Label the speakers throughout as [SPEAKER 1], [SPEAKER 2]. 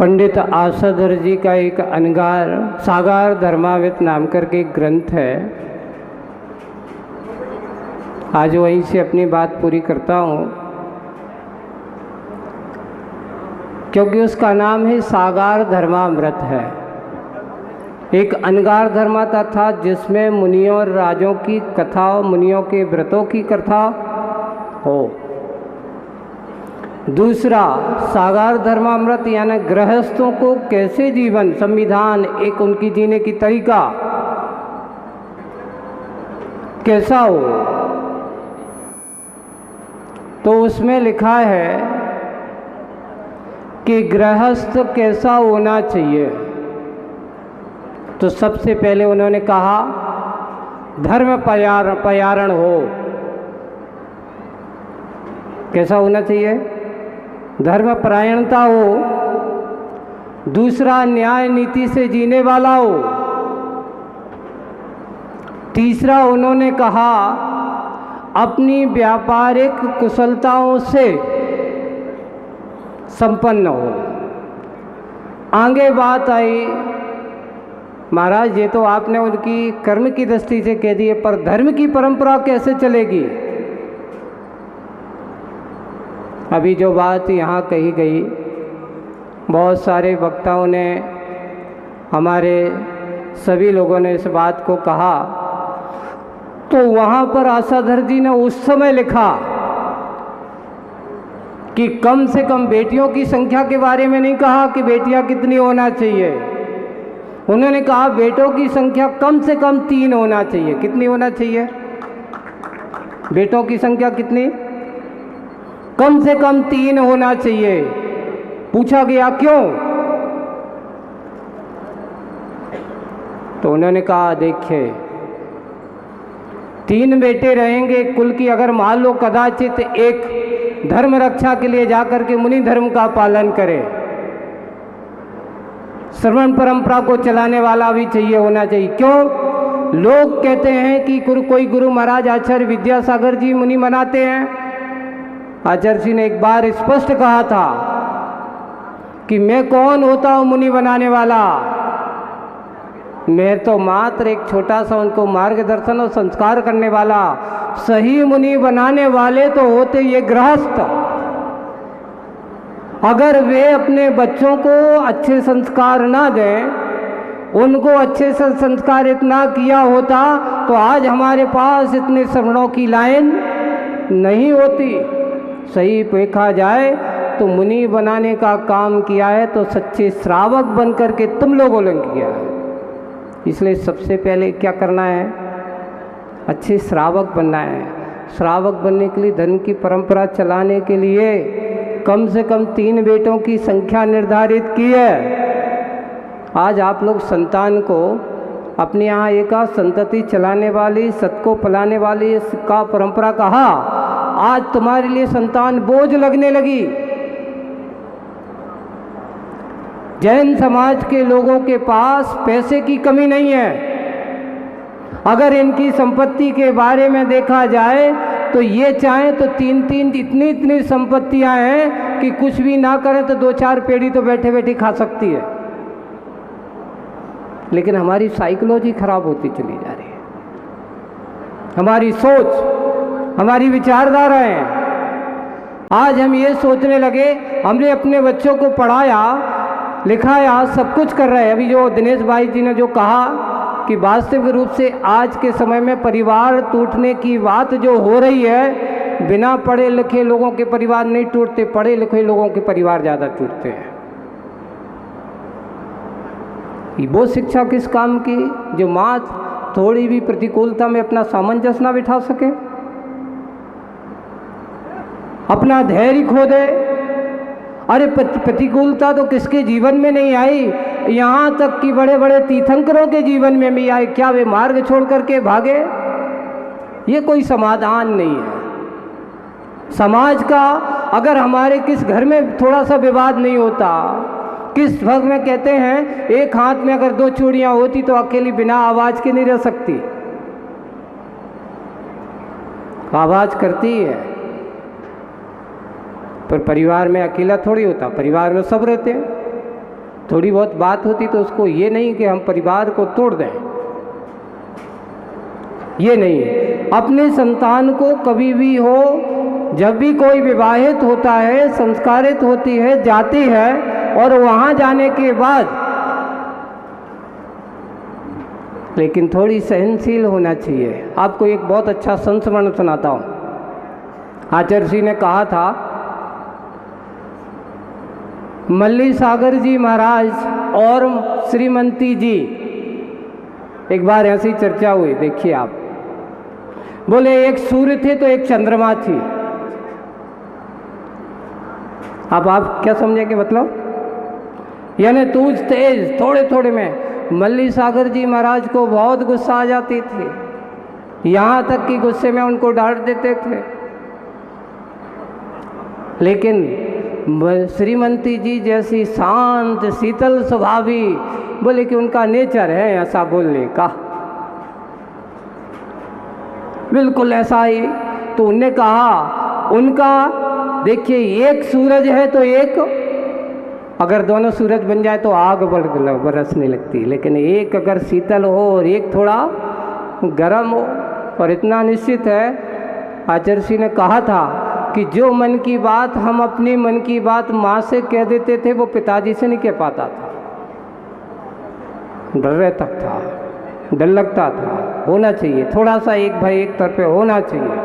[SPEAKER 1] पंडित आसाधर जी का एक अनगार सागार धर्मावित नाम करके एक ग्रंथ है। आज वहीं से अपनी बात पूरी करता हूँ, क्योंकि उसका नाम है सागार धर्मामृत है। एक अनगार धर्माता था जिसमें मुनियों और राजों की कथा, मुनियों के व्रतों की कथा हो। दूसरा सागार धर्मामृत यानी गृहस्थों को कैसे जीवन संविधान, एक उनकी जीने की तरीका कैसा हो। तो उसमें लिखा है कि गृहस्थ कैसा होना चाहिए। तो सबसे पहले उन्होंने कहा धर्म पयारण हो। कैसा होना चाहिए? धर्मपरायणता हो। दूसरा न्याय नीति से जीने वाला हो। तीसरा उन्होंने कहा अपनी व्यापारिक कुशलताओं से संपन्न हो। आगे बात आई, महाराज ये तो आपने उनकी कर्म की दृष्टि से कह दिए, पर धर्म की परंपरा कैसे चलेगी? अभी जो बात यहाँ कही गई, बहुत सारे वक्ताओं ने, हमारे सभी लोगों ने इस बात को कहा, तो वहाँ पर आसाधर जी ने उस समय लिखा कि कम से कम बेटियों की संख्या के बारे में नहीं कहा कि बेटियां कितनी होना चाहिए। उन्होंने कहा बेटों की संख्या कम से कम 3 होना चाहिए। कितनी होना चाहिए? बेटों की संख्या कितनी? कम से कम 3 होना चाहिए। पूछा गया क्यों? तो उन्होंने कहा देखिए 3 बेटे रहेंगे कुल की, अगर मान लो कदाचित एक धर्म रक्षा के लिए जाकर के मुनि धर्म का पालन करे, श्रवण परंपरा को चलाने वाला भी चाहिए होना चाहिए। क्यों? लोग कहते हैं कि कोई गुरु महाराज आचार्य विद्यासागर जी मुनि बनाते हैं। आचार्य जी ने एक बार स्पष्ट कहा था कि मैं कौन होता हूँ मुनि बनाने वाला, मैं तो मात्र एक छोटा सा उनको मार्गदर्शन और संस्कार करने वाला। सही मुनि बनाने वाले तो होते ये गृहस्थ। अगर वे अपने बच्चों को अच्छे संस्कार ना दें, उनको अच्छे से संस्कारित ना किया होता तो आज हमारे पास इतने श्रवणों की लाइन नहीं होती। सही देखा जाए तो मुनि बनाने का काम किया है तो सच्चे श्रावक बन करके तुम लोगों ने किया है। इसलिए सबसे पहले क्या करना है? अच्छे श्रावक बनना है। श्रावक बनने के लिए, धर्म की परंपरा चलाने के लिए कम से कम 3 बेटों की संख्या निर्धारित की है। आज आप लोग संतान को अपने यहाँ एक संतति चलाने वाली, सत को पलाने वाली का परंपरा कहा, आज तुम्हारे लिए संतान बोझ लगने लगी। जैन समाज के लोगों के पास पैसे की कमी नहीं है। अगर इनकी संपत्ति के बारे में देखा जाए तो ये चाहें तो 3 इतनी संपत्तियां हैं कि कुछ भी ना करें तो 2-4 पेड़ी तो बैठे बैठे खा सकती है। लेकिन हमारी साइकोलॉजी खराब होती चली जा रही है, हमारी सोच, हमारी विचारधाराएं। आज हम ये सोचने लगे, हमने अपने बच्चों को पढ़ाया लिखाया, सब कुछ कर रहे हैं। अभी जो दिनेश भाई जी ने जो कहा कि वास्तविक रूप से आज के समय में परिवार टूटने की बात जो हो रही है, बिना पढ़े लिखे लोगों के परिवार नहीं टूटते, पढ़े लिखे लोगों के परिवार ज़्यादा टूटते हैं। वो शिक्षा किस काम की जो माँ थोड़ी भी प्रतिकूलता में अपना सामंजस्य ना बिठा सके, अपना धैर्य खो दे। अरे प्रतिकूलता तो किसके जीवन में नहीं आई, यहाँ तक कि बड़े बड़े तीर्थंकरों के जीवन में भी आई। क्या वे मार्ग छोड़ करके भागे? ये कोई समाधान नहीं है समाज का। अगर हमारे किस घर में थोड़ा सा विवाद नहीं होता, किस वक्त में कहते हैं एक हाथ में अगर 2 चूड़ियाँ होती तो अकेली बिना आवाज़ के नहीं रह सकती, आवाज़ करती है। पर परिवार में अकेला थोड़ी होता, परिवार में सब रहते हैं। थोड़ी बहुत बात होती तो उसको ये नहीं कि हम परिवार को तोड़ दें, ये नहीं। अपने संतान को कभी भी हो, जब भी कोई विवाहित होता है, संस्कारित होती है, जाती है, और वहाँ जाने के बाद लेकिन थोड़ी सहनशील होना चाहिए। आपको एक बहुत अच्छा संस्मरण सुनाता हूँ। आचार्य जी ने कहा था, मल्ली सागर जी महाराज और श्रीमती जी, एक बार ऐसी चर्चा हुई, देखिए आप, बोले एक सूर्य थे तो एक चंद्रमा थी। अब आप क्या समझेंगे मतलब, यानी तूज तेज थोड़े थोड़े में। मल्ली सागर जी महाराज को बहुत गुस्सा आ जाती थी, यहाँ तक कि गुस्से में उनको डांट देते थे। लेकिन श्रीमती जी जैसी शांत शीतल स्वभावी, बोले कि उनका नेचर है ऐसा बोलने का, बिल्कुल ऐसा ही। तो उनने कहा, उनका देखिए एक सूरज है तो एक, अगर दोनों सूरज बन जाए तो आग बरसने लगती, लेकिन एक अगर शीतल हो और एक थोड़ा गर्म हो। और इतना निश्चित है, आचार्य जी ने कहा था कि जो मन की बात हम अपनी मन की बात माँ से कह देते थे, वो पिताजी से नहीं कह पाता था। डर रहता था, डर लगता था। होना चाहिए थोड़ा सा एक भय एक तरफ पे होना चाहिए।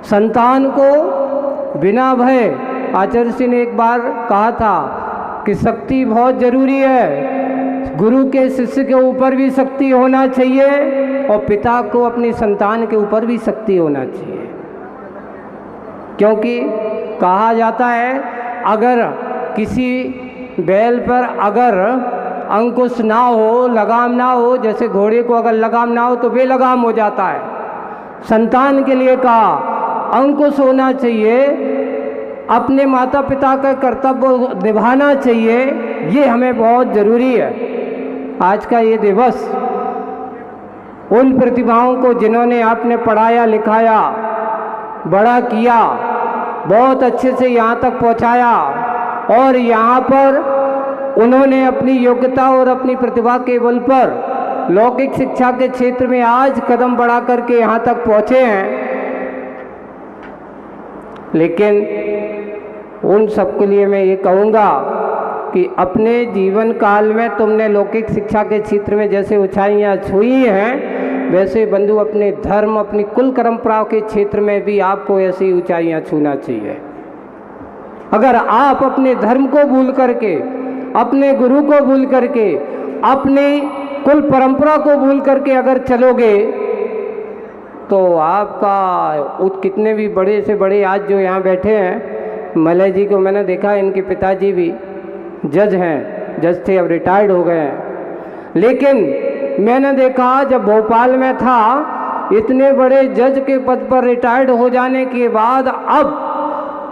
[SPEAKER 1] संतान को बिना भय, आचार्य जी ने एक बार कहा था कि शक्ति बहुत जरूरी है। गुरु के शिष्य के ऊपर भी शक्ति होना चाहिए और पिता को अपनी संतान के ऊपर भी शक्ति होना चाहिए। क्योंकि कहा जाता है, अगर किसी बैल पर अगर अंकुश ना हो, लगाम ना हो, जैसे घोड़े को अगर लगाम ना हो तो बेलगाम हो जाता है। संतान के लिए कहा अंकुश होना चाहिए, अपने माता पिता का कर्तव्य निभाना चाहिए, ये हमें बहुत ज़रूरी है। आज का ये दिवस उन प्रतिभाओं को जिन्होंने आपने पढ़ाया लिखाया, बड़ा किया, बहुत अच्छे से यहाँ तक पहुँचाया, और यहाँ पर उन्होंने अपनी योग्यता और अपनी प्रतिभा के बल पर लौकिक शिक्षा के क्षेत्र में आज कदम बढ़ा करके यहाँ तक पहुँचे हैं। लेकिन उन सबके लिए मैं ये कहूँगा कि अपने जीवन काल में तुमने लौकिक शिक्षा के क्षेत्र में जैसे ऊंचाइयाँ छुई हैं, वैसे बंधु अपने धर्म, अपनी कुल परंपराओं के क्षेत्र में भी आपको ऐसी ऊंचाइयाँ छूना चाहिए। अगर आप अपने धर्म को भूल करके, अपने गुरु को भूल करके, अपनी कुल परंपरा को भूल करके अगर चलोगे, तो आपका कितने भी बड़े से बड़े आज जो यहाँ बैठे हैं, मलय जी को मैंने देखा, इनके पिताजी भी जज हैं, जज थे, अब रिटायर्ड हो गए हैं। लेकिन मैंने देखा जब भोपाल में था, इतने बड़े जज के पद पर रिटायर्ड हो जाने के बाद अब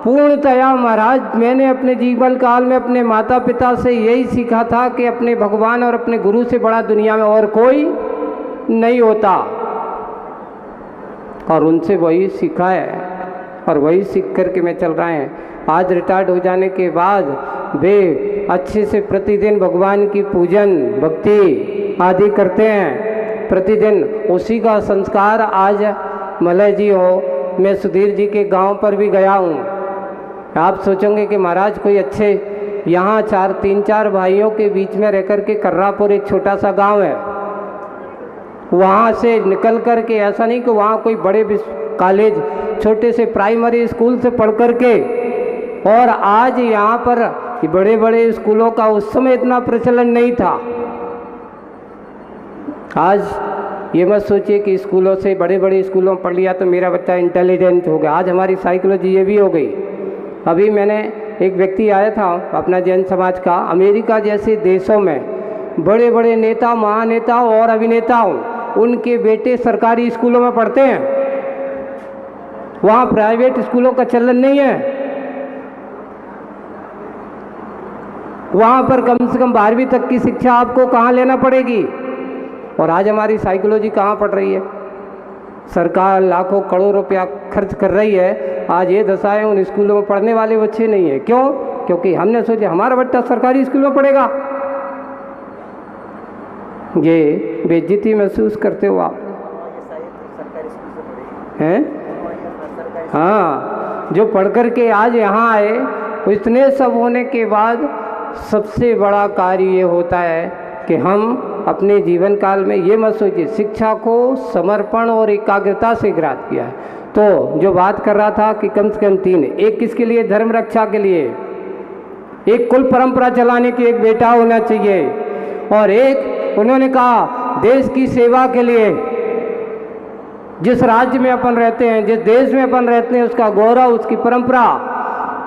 [SPEAKER 1] पूर्णतया महाराज मैंने अपने जीवन काल में अपने माता पिता से यही सीखा था कि अपने भगवान और अपने गुरु से बड़ा दुनिया में और कोई नहीं होता, और उनसे वही सीखा है और वही सीख करके मैं चल रहा है। आज रिटायर्ड हो जाने के बाद वे अच्छे से प्रतिदिन भगवान की पूजन भक्ति आदि करते हैं, प्रतिदिन उसी का संस्कार। आज मलय जी हो, मैं सुधीर जी के गांव पर भी गया हूँ। आप सोचोगे कि महाराज कोई अच्छे, यहाँ 3-4 भाइयों के बीच में रहकर के कर्रापुर एक छोटा सा गांव है, वहाँ से निकल कर के, ऐसा नहीं कि वहाँ कोई बड़े कॉलेज, छोटे से प्राइमरी स्कूल से पढ़ कर के, और आज यहाँ पर बड़े बड़े स्कूलों का उस समय इतना प्रचलन नहीं था। आज ये मत सोचिए कि स्कूलों से, बड़े बड़े स्कूलों में पढ़ लिया तो मेरा बच्चा इंटेलिजेंट हो गया। आज हमारी साइकोलॉजी ये भी हो गई। अभी मैंने एक व्यक्ति आया था अपना जैन समाज का, अमेरिका जैसे देशों में बड़े बड़े नेता, महानेताओं और अभिनेताओं, उनके बेटे सरकारी स्कूलों में पढ़ते हैं, वहाँ प्राइवेट स्कूलों का चलन नहीं है। वहाँ पर कम से कम 12वीं तक की शिक्षा आपको कहाँ लेना पड़ेगी। और आज हमारी साइकोलॉजी कहाँ पड़ रही है? सरकार लाखों करोड़ रुपया खर्च कर रही है, आज ये दशा है, उन स्कूलों में पढ़ने वाले बच्चे नहीं है। क्यों? क्योंकि हमने सोचा हमारा बच्चा सरकारी स्कूल में पढ़ेगा, ये बेइज्जती महसूस करते हो आप हैं? हाँ, जो पढ़ कर के आज यहाँ आए, तो इतने सब होने के बाद सबसे बड़ा कार्य ये होता है कि हम अपने जीवन काल में ये मत सोचिए, शिक्षा को समर्पण और एकाग्रता से ग्राह्य किया है। तो जो बात कर रहा था कि कम से कम 3, एक किसके लिए? धर्म रक्षा के लिए, एक कुल परंपरा चलाने की एक बेटा होना चाहिए, और एक उन्होंने कहा देश की सेवा के लिए। जिस राज्य में अपन रहते हैं, जिस देश में अपन रहते हैं, उसका गौरव, उसकी परंपरा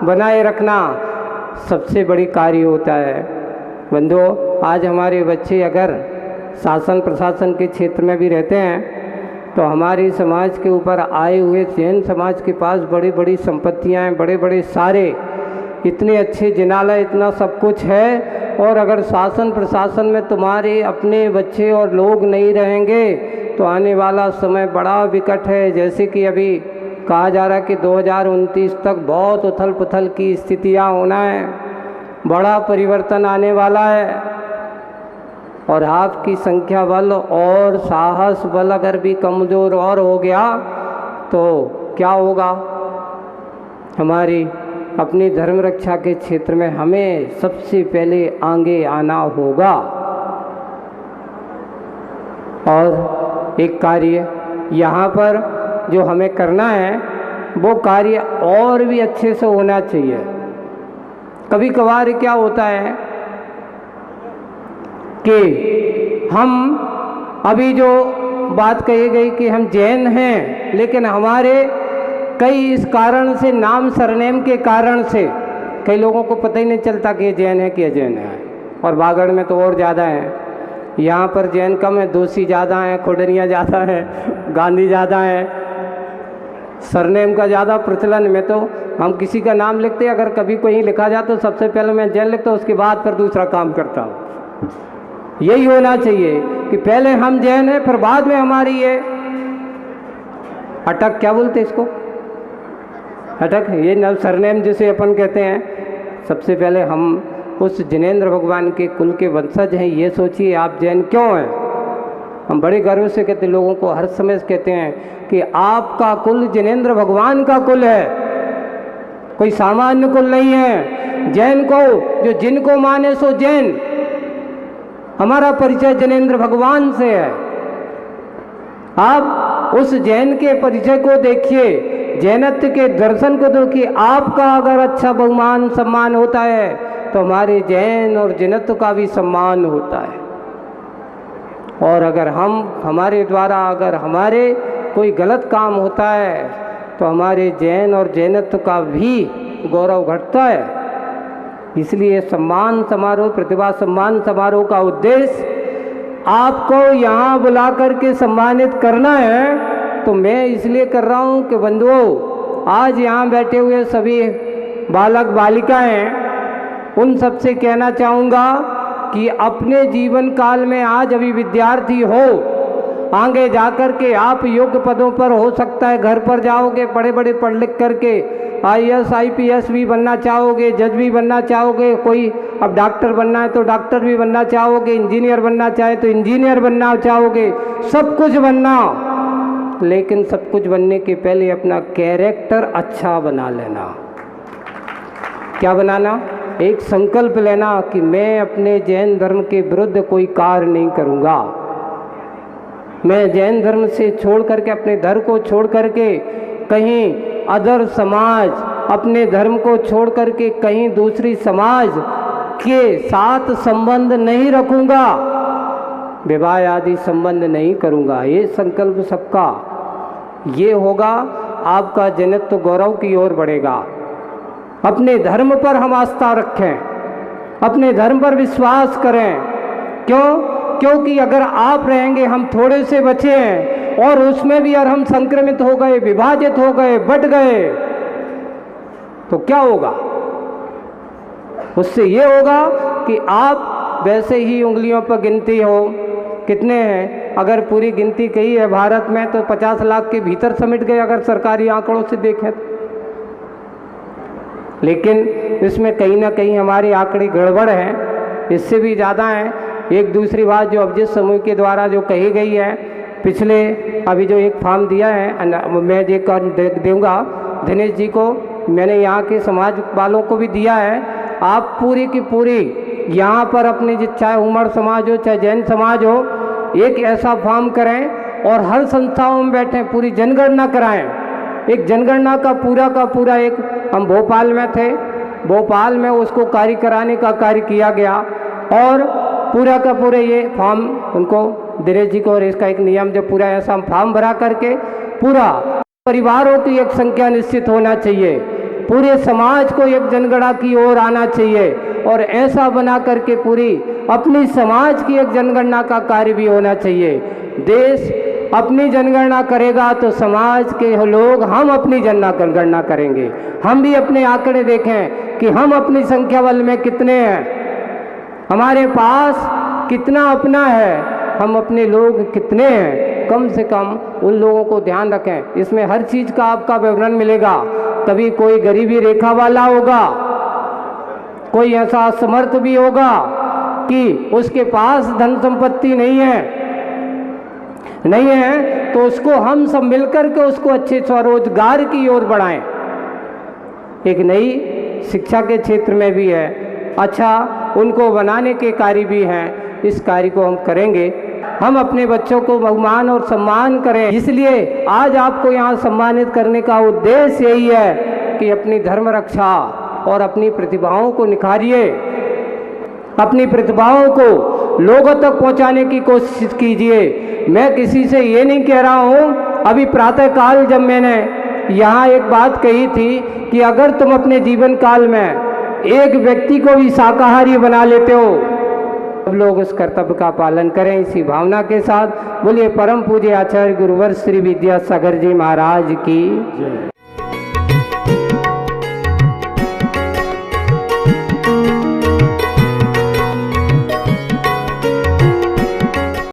[SPEAKER 1] बनाए रखना सबसे बड़ी कार्य होता है। बंधुओं, आज हमारे बच्चे अगर शासन प्रशासन के क्षेत्र में भी रहते हैं, तो हमारे समाज के ऊपर आए हुए जैन समाज के पास बड़ी बड़ी संपत्तियां हैं, बड़े बड़े सारे इतने अच्छे जिनालय, इतना सब कुछ है, और अगर शासन प्रशासन में तुम्हारे अपने बच्चे और लोग नहीं रहेंगे तो आने वाला समय बड़ा विकट है। जैसे कि अभी कहा जा रहा है कि 2029 तक बहुत उथल पुथल की स्थितियां होना है, बड़ा परिवर्तन आने वाला है, और आपकी संख्या बल और साहस बल अगर भी कमज़ोर और हो गया तो क्या होगा? हमारी अपनी धर्म रक्षा के क्षेत्र में हमें सबसे पहले आगे आना होगा। और एक कार्य यहाँ पर जो हमें करना है, वो कार्य और भी अच्छे से होना चाहिए। कभी कभार क्या होता है कि हम अभी जो बात कही गई कि हम जैन हैं, लेकिन हमारे कई इस कारण से, नाम सरनेम के कारण से, कई लोगों को पता ही नहीं चलता कि ये जैन है कि अजैन है। और बागड़ में तो और ज़्यादा है, यहाँ पर जैन कम है, दोषी ज़्यादा हैं, खुडरियाँ ज़्यादा हैं, गांधी ज़्यादा हैं, सरनेम का ज़्यादा प्रचलन में। तो हम किसी का नाम लिखते, अगर कभी कोई लिखा जाए तो सबसे पहले मैं जैन लिखता हूँ, उसके बाद फिर दूसरा काम करता हूँ। यही होना चाहिए कि पहले हम जैन हैं, फिर बाद में हमारी ये अटक, क्या बोलते इसको, अटक, ये नव सरनेम जिसे अपन कहते हैं, सबसे पहले हम उस जिनेंद्र भगवान के कुल के वंशज हैं। ये सोचिए आप जैन क्यों हैं? हम बड़े गर्व से कहते, लोगों को हर समय कहते हैं कि आपका कुल जिनेंद्र भगवान का कुल है, कोई सामान्य कुल नहीं है। जैन को, जो जिनको माने सो जैन, हमारा परिचय जिनेंद्र भगवान से है। आप उस जैन के परिचय को देखिए, जैनत्व के दर्शन को देखिए। आपका अगर अच्छा बहुमान सम्मान होता है तो हमारे जैन और जैनत्व का भी सम्मान होता है। और अगर हमारे द्वारा अगर हमारे कोई गलत काम होता है तो हमारे जैन और जैनत्व का भी गौरव घटता है। इसलिए सम्मान समारोह, प्रतिभा सम्मान समारोह का उद्देश्य आपको यहाँ बुला करके सम्मानित करना है। तो मैं इसलिए कर रहा हूँ कि बंधुओं, आज यहाँ बैठे हुए सभी बालक बालिकाएं, उन सबसे कहना चाहूँगा कि अपने जीवन काल में आज अभी विद्यार्थी हो, आगे जाकर के आप योग्य पदों पर हो सकता है घर पर जाओगे, बड़े बड़े पढ़ लिख करके IAS IPS भी बनना चाहोगे, जज भी बनना चाहोगे, कोई अब डॉक्टर बनना है तो डॉक्टर भी बनना चाहोगे, इंजीनियर बनना चाहे तो इंजीनियर बनना चाहोगे, सब कुछ बनना। लेकिन सब कुछ बनने के पहले अपना कैरेक्टर अच्छा बना लेना। क्या बनाना? एक संकल्प लेना कि मैं अपने जैन धर्म के विरुद्ध कोई कार्य नहीं करूँगा। मैं जैन धर्म से छोड़ करके, अपने धर्म को छोड़ करके कहीं अदर समाज, अपने धर्म को छोड़ करके कहीं दूसरी समाज के साथ संबंध नहीं रखूँगा, विवाह आदि संबंध नहीं करूँगा। ये संकल्प सबका ये होगा, आपका जैनत्व गौरव की ओर बढ़ेगा। अपने धर्म पर हम आस्था रखें, अपने धर्म पर विश्वास करें। क्यों? क्योंकि अगर आप रहेंगे, हम थोड़े से बचे हैं और उसमें भी अगर हम संक्रमित हो गए, विभाजित हो गए, बट गए, तो क्या होगा? उससे ये होगा कि आप वैसे ही उंगलियों पर गिनती हो, कितने हैं? अगर पूरी गिनती कही है भारत में तो 50 लाख के भीतर समिट गए, अगर सरकारी आंकड़ों से देखें। लेकिन इसमें कहीं ना कहीं हमारे आंकड़े गड़बड़ हैं, इससे भी ज़्यादा हैं। एक दूसरी बात जो अभिजित समूह के द्वारा जो कही गई है, पिछले अभी जो एक फॉर्म दिया है मैं दूंगा दिनेश जी को, मैंने यहाँ के समाज वालों को भी दिया है। आप पूरी की पूरी यहाँ पर अपने चाहे उमर समाज हो चाहे जैन समाज हो, एक ऐसा फॉर्म करें और हर संस्थाओं में बैठें, पूरी जनगणना कराएं। एक जनगणना का पूरा एक, हम भोपाल में थे, भोपाल में उसको कार्य कराने का कार्य किया गया और पूरा का पूरा ये फॉर्म उनको दिनेश जी को, और इसका एक नियम जो पूरा ऐसा फॉर्म भरा करके पूरा परिवारों की एक संख्या निश्चित होना चाहिए, पूरे समाज को एक जनगणना की ओर आना चाहिए और ऐसा बना करके पूरी अपनी समाज की एक जनगणना का कार्य भी होना चाहिए। देश अपनी जनगणना करेगा तो समाज के लोग हम अपनी जनगणना करेंगे। हम भी अपने आंकड़े देखें कि हम अपनी संख्या बल में कितने हैं, हमारे पास कितना अपना है, हम अपने लोग कितने हैं, कम से कम उन लोगों को ध्यान रखें। इसमें हर चीज़ का आपका विवरण मिलेगा। कभी कोई गरीबी रेखा वाला होगा, कोई ऐसा असमर्थ भी होगा कि उसके पास धन संपत्ति नहीं है तो उसको हम सब मिलकर के उसको अच्छे स्वरोजगार की ओर बढ़ाएं। एक नई शिक्षा के क्षेत्र में भी है, अच्छा उनको बनाने के कार्य भी हैं। इस कार्य को हम करेंगे, हम अपने बच्चों को बहुमान और सम्मान करें। इसलिए आज आपको यहाँ सम्मानित करने का उद्देश्य यही है कि अपनी धर्म रक्षा और अपनी प्रतिभाओं को निखारिए, अपनी प्रतिभाओं को लोगों तक पहुँचाने की कोशिश कीजिए। मैं किसी से ये नहीं कह रहा हूँ, अभी प्रातःकाल जब मैंने यहाँ एक बात कही थी कि अगर तुम अपने जीवन काल में एक व्यक्ति को भी शाकाहारी बना लेते हो, सब लोग उस कर्तव्य का पालन करें। इसी भावना के साथ बोलिए परम पूज्य आचार्य गुरुवर श्री विद्यासागर जी महाराज की जय।